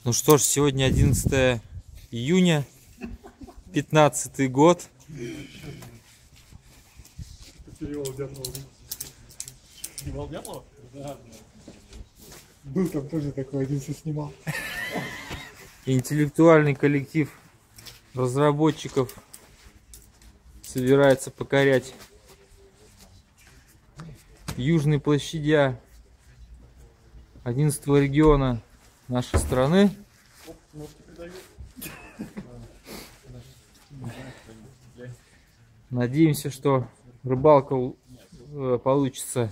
Ну что ж, сегодня 11 июня, 15-й год. Снимал Дятлова? Да. Был там тоже такой, один снимал. Интеллектуальный коллектив разработчиков собирается покорять южные площадя 11-го региона нашей страны. Надеемся, что рыбалка получится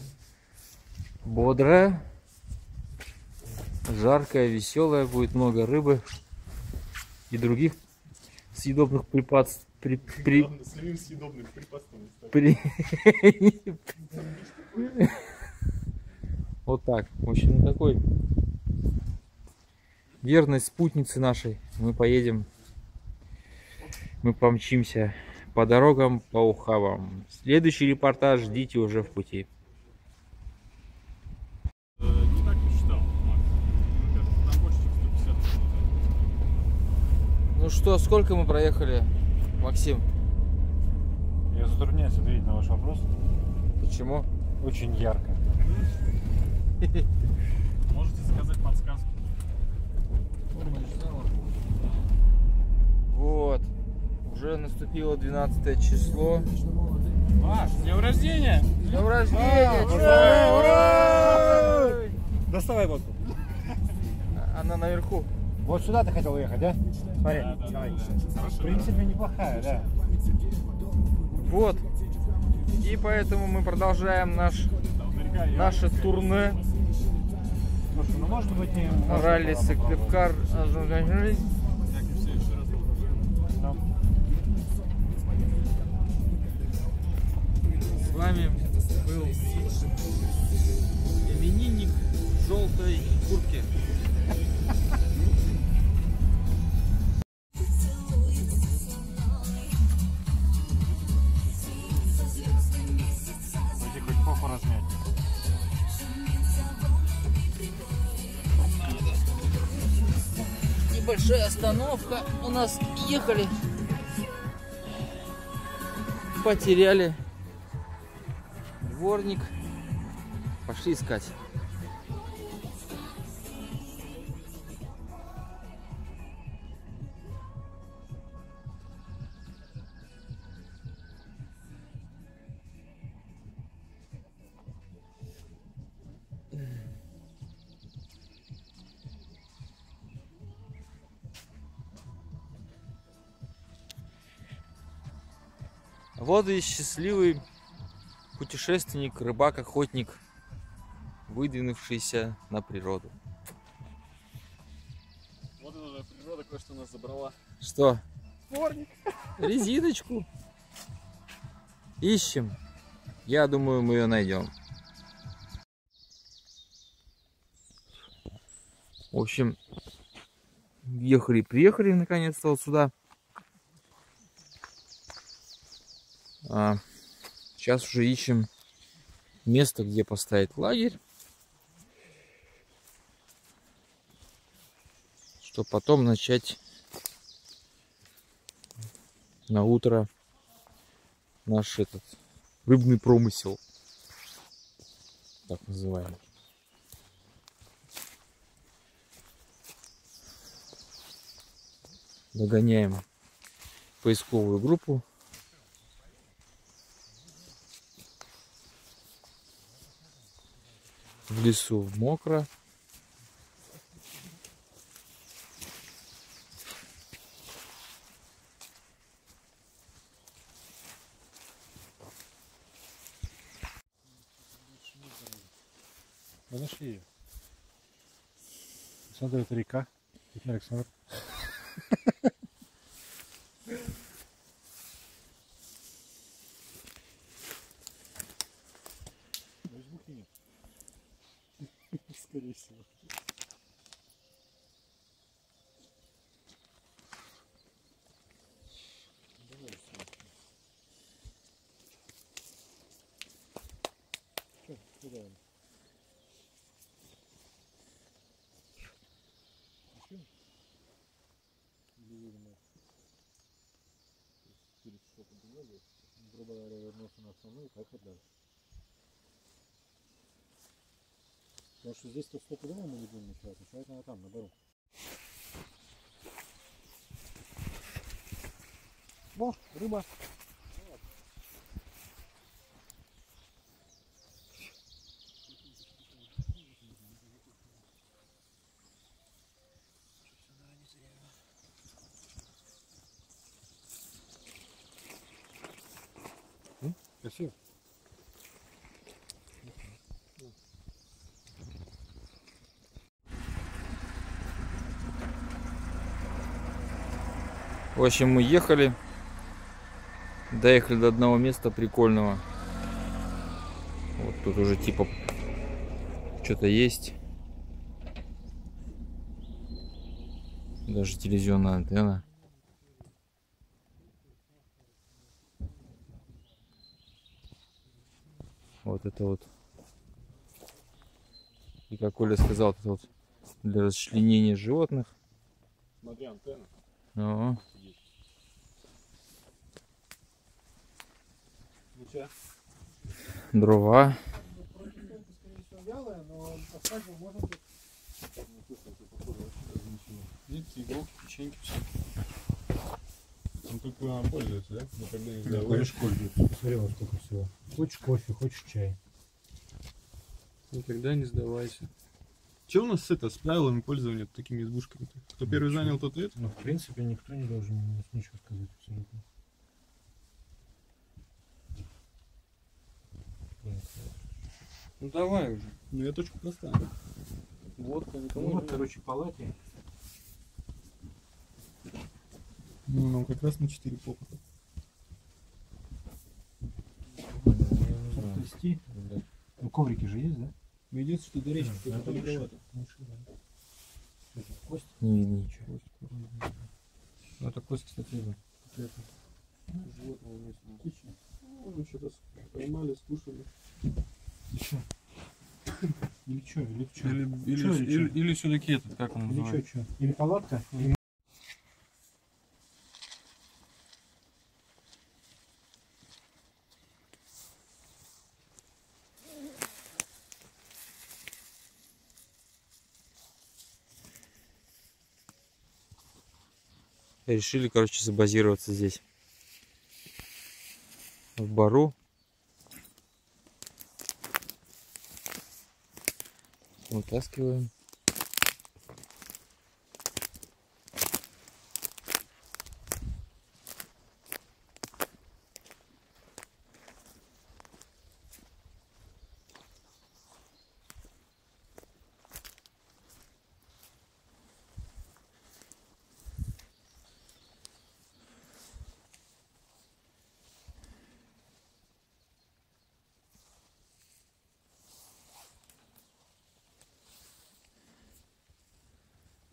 бодрая, жаркая, веселая, будет много рыбы и других съедобных припасов. Съедобных припасов. Вот так. В общем, на такой верной спутнице нашей мы поедем, мы помчимся по дорогам, по ухабам. Следующий репортаж ждите уже в пути. Не так посчитал, Макс. Там больше, чем 150. Ну что, сколько мы проехали, Максим? Я затрудняюсь ответить на ваш вопрос. Почему? Очень ярко. Можете сказать подсказку? Вот. Уже наступило 12 число. Маш, с днем рождения! С днем рождения! Ура! Доставай водку. Она наверху. Вот сюда ты хотел уехать, да? Смотри, давай. В принципе, неплохая, да. Вот. И поэтому мы продолжаем наше турне. Слушай, ну может быть не... Ралли Сыктывкар. С вами был именинник в желтой куртке. Пойди хоть попу размять. Небольшая остановка. У нас ехали. Потеряли дворник. Пошли искать. Вот и счастливый путешественник, рыбак, охотник, выдвинувшийся на природу. Вот эта природа кое-что нас забрала. Что? Дворник. Резиночку. Ищем. Я думаю, мы ее найдем. В общем, приехали наконец-то вот сюда. Сейчас уже ищем место, где поставить лагерь, чтобы потом начать на утро наш этот рыбный промысел, так называемый. Догоняем поисковую группу. В лесу мокро. Мы нашли ее. Смотри, это река. Александр. Скорее всего. Куда он? пацаны и поехать дальше. Потому что здесь-то стопудово мы не будем ночевать. Ночевать надо там, на бару. О, рыба. Красиво. В общем, мы ехали, доехали до одного места прикольного. Вот тут уже типа что-то есть. Даже телевизионная антенна. Вот это вот. И как Оля сказал, это вот для расчленения животных. Смотри, антенна. Ну. Ну че? Дрова. Видите, иголки, печеньки, все. Он только пользуется, да? Но когда не Да, сдавай. конечно, пользуется. Посмотри, вот сколько всего. Хочешь кофе, хочешь чай. Никогда не сдавайся. Че у нас с правилами пользования такими избушками? Кто первый занял, тот это? Ну, в принципе, никто не должен ничего сказать абсолютно. Ну давай уже. Ну я точку поставлю. Водка, никому Вот, не короче, палате. Ну, как раз на 4 попыта. Плести. Ну, коврики же есть, да? Ну, единственное, что до речки Да, только далековато. Кость. Не видно ничего. Ну, это кость, кстати, да. Животного местного. Отлично. Ну, что-то поймали, скушали. Еще. Или что, или что? Или все-таки этот, как он Или называется? что? Или палатка? Или... Решили, короче, забазироваться здесь. В бару. Вытаскиваем.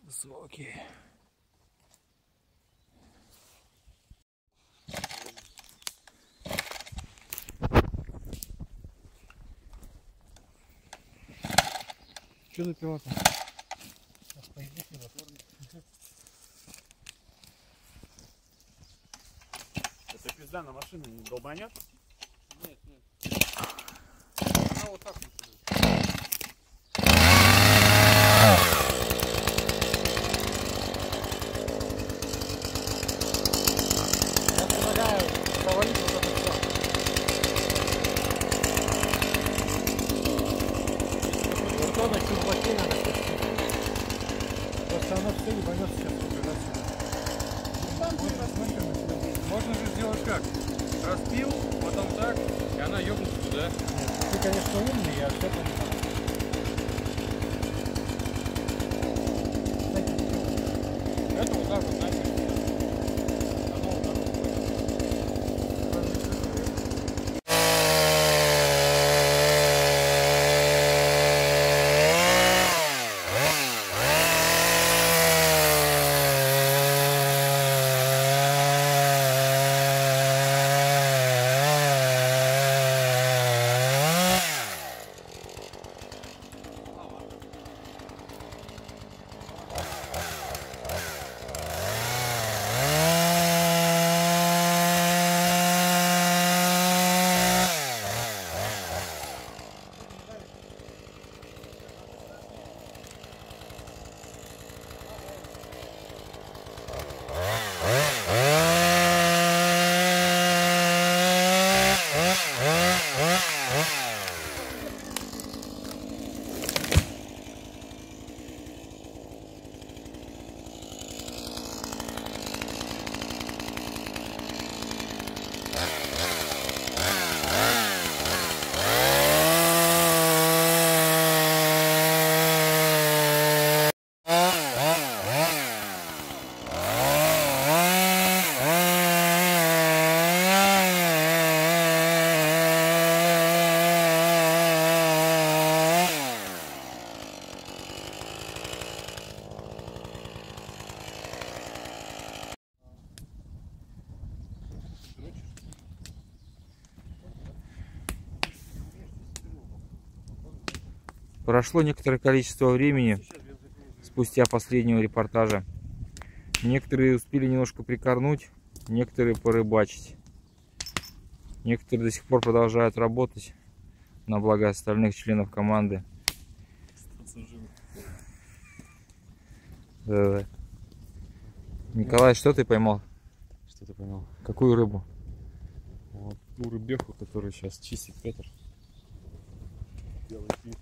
Звуки. Что за пилота? Это пизда на машину не долбанет? Нет, нет. Она вот так начинает. Я предлагаю провалить вот это все. Вертона чуваки надо пустить. Просто оно все ебанет сейчас. Можно же сделать как? Распил, потом так, и она ёбнется туда. Ты, конечно, умный, я все понимаю. Это вот так вот нахер. Оно вот так вот. Прошло некоторое количество времени спустя последнего репортажа. Некоторые успели немножко прикорнуть, некоторые порыбачить. Некоторые до сих пор продолжают работать на благо остальных членов команды. Да. Николай, что ты поймал? Что ты поймал? Какую рыбу? Вот ту рыбеху, которую сейчас чистит Петр. Белый пир.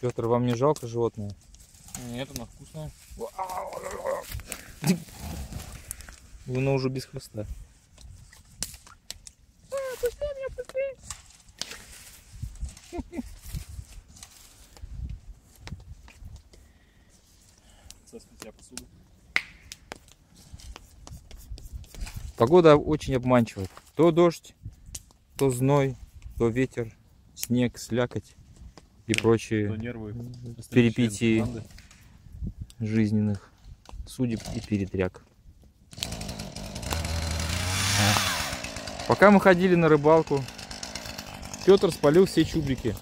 Петр, вам не жалко животное? Нет, она вкусная. Оно уже без хвоста. Соскать посуду. Погода очень обманчивая. То дождь, то зной, то ветер, снег, слякоть и прочие Нервы. перипетии жизненных судеб и передряг. Пока мы ходили на рыбалку, Петр спалил все чубрики,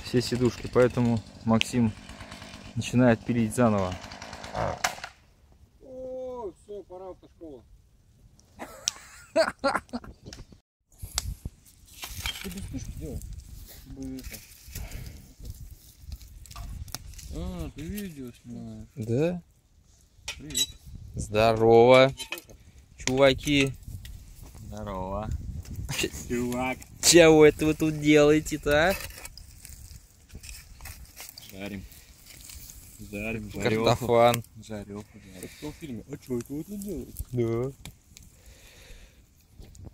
все сидушки, поэтому Максим начинает пилить заново. О, все, пора в автошколу. Ты без вспышки делай. А, ты видео снимаешь. Да? Привет. Здорово, чуваки. Здорово. Чувак. Чего это вы тут делаете-то, а? Жарим. Жарим, Картофан. Жарёху. Кто в фильме? А что это вы тут делаете? Да.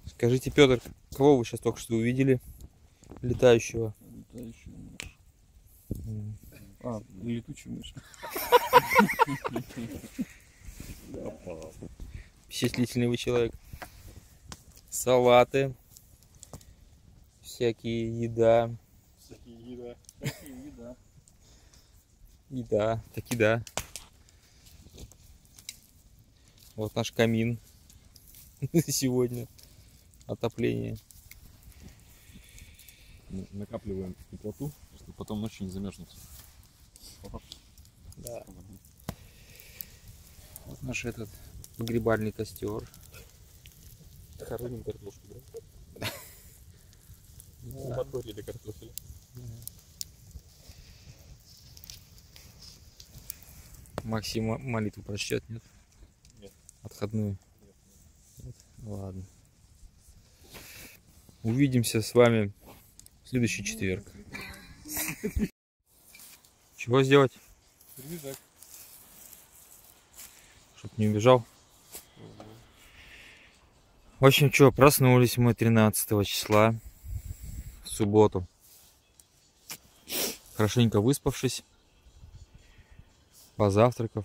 Скажите, Петр, кого вы сейчас только что увидели? Летающего. Летающая мышь. А, летучая мышь. Впечатлительный вы человек. Салаты. Всякие еда. Еда. Таки да. Вот наш камин. Сегодня. Отопление. Накапливаем теплоту, чтобы потом ночью не замерзнуть. Да. Вот наш этот погребальный костер. Хороним картошку, да? Подборили картофель. Максим молитву прочтет, нет? Нет. Отходную? Нет. Ладно. Увидимся с вами в следующий четверг. Чего сделать? Рюкзак. Чтоб не убежал. В общем, что, проснулись мы 13 числа в субботу. Хорошенько выспавшись, позавтракав,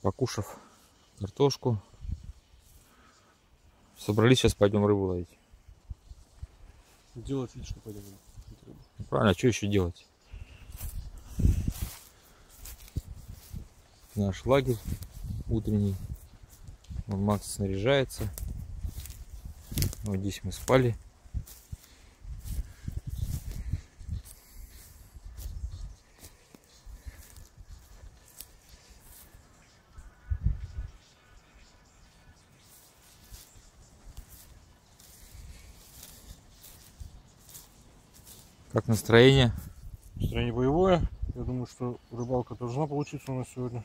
покушав картошку. Собрались, сейчас пойдем рыбу ловить. Делать вид, что пойдем. Правильно, а что еще делать? Наш лагерь утренний. Вот Макс снаряжается. Вот здесь мы спали. Как настроение? Настроение боевое. Я думаю, что рыбалка должна получиться у нас сегодня.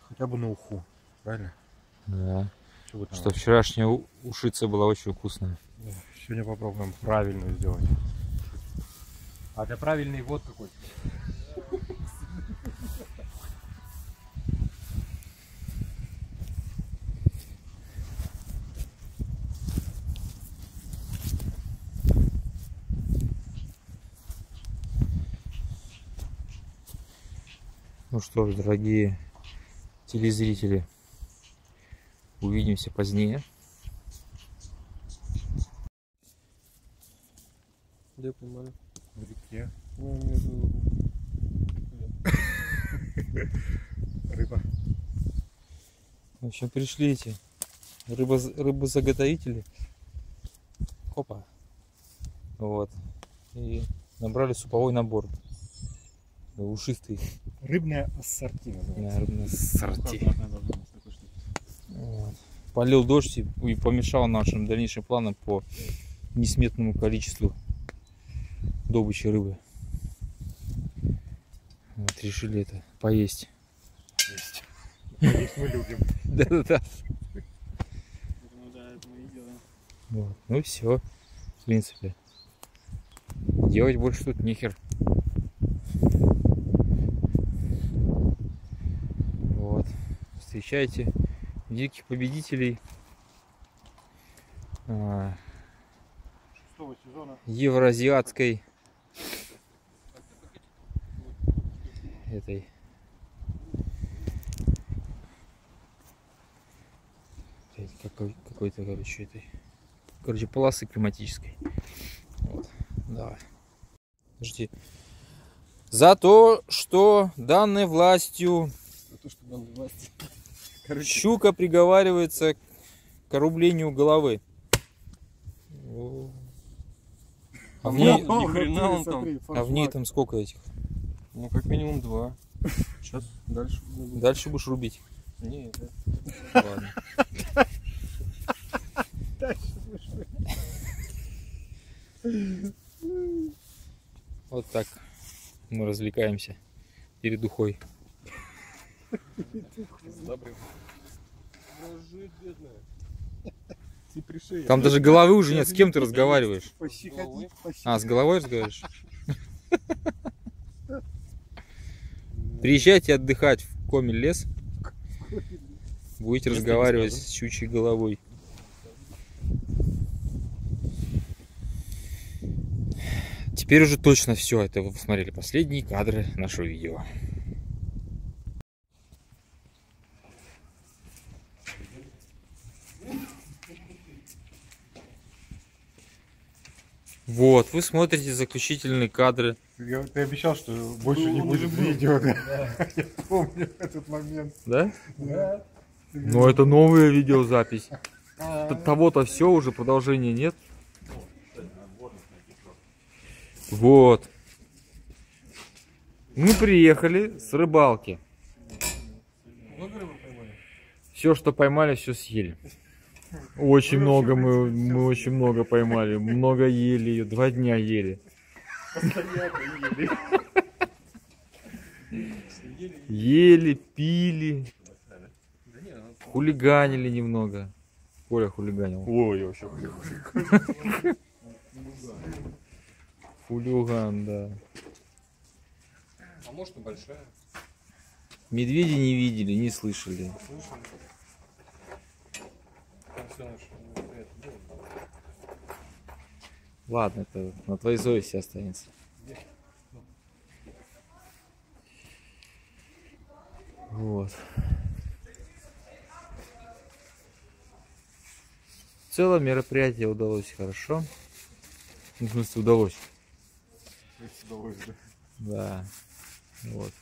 Хотя бы на уху. Правильно? Да. Чего там? Что вчерашняя ушица была очень вкусная. Да, сегодня попробуем правильно сделать. А для правильный вот какой. Ну что ж, дорогие телезрители, увидимся позднее. Где поймали? В реке. Ну, между... Рыба. В общем, пришли эти рыбозаготовители. Хопа. Вот. И набрали суповой набор. Ушистый. Рыбное ассорти называется. Да, рыбное ассорти. Аккуратно должно быть такой штуки. Вот. Полил дождь и помешал нашим дальнейшим планам по несметному количеству добычи рыбы. Вот, решили это поесть. Есть. Есть мы любим. Да-да-да. Ну да, это мы и делаем. Вот. Ну все, в принципе. Делать больше тут нехер. Вот. Встречайте великих победителей 6-го сезона. евроазиатской этой какой-то, короче, полосы климатической. Вот. Давай. Подожди. За то, что данной властью То, что нам власть. щука приговаривается к рублению головы. А в ней, Ни хрена он там. а в ней там сколько этих? Ну, как минимум 2. Сейчас дальше. Дальше будешь рубить. Не, это... Ладно. Вот так мы развлекаемся перед ухой. Там даже головы уже нет. С кем ты разговариваешь? Пощекотить, А, с головой разговариваешь? Приезжайте отдыхать в Комель лес. Будете разговаривать с щучьей головой. Теперь уже точно все. Это вы посмотрели последние кадры нашего видео. Вот, вы смотрите заключительные кадры. Ты обещал, что больше не будет видео, да? Я помню этот момент. Да? Да. Но это новая видеозапись. Того-то все, уже продолжения нет. Вот. Мы приехали с рыбалки. Все, что поймали, все съели. Очень много мы очень много поймали. Много ели ее. 2 дня ели. Ели, пили. Хулиганили немного. Коля хулиганил. Ой, вообще. Хулиган, да. А может и большая. Медведи не видели, не слышали. Ладно, это на твоей совести останется. Вот. В целом мероприятие удалось хорошо. Ну, в смысле, удалось. Да. Вот.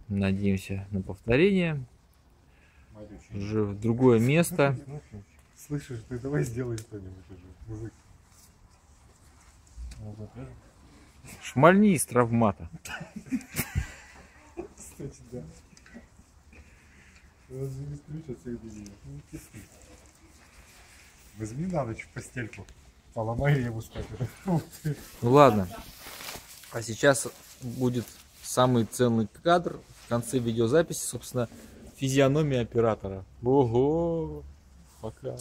Надеемся на повторение. Уже в другое место. Слышишь, ты давай сделай что-нибудь уже, мужик. Шмальни из травмата. Кстати, да. Разве не включат всех видео? Не кисли. Возьми на ночь в постельку. Поломай ему спать. Ну ладно. А сейчас будет самый ценный кадр в конце видеозаписи, собственно, физиономия оператора. Ого! Пока.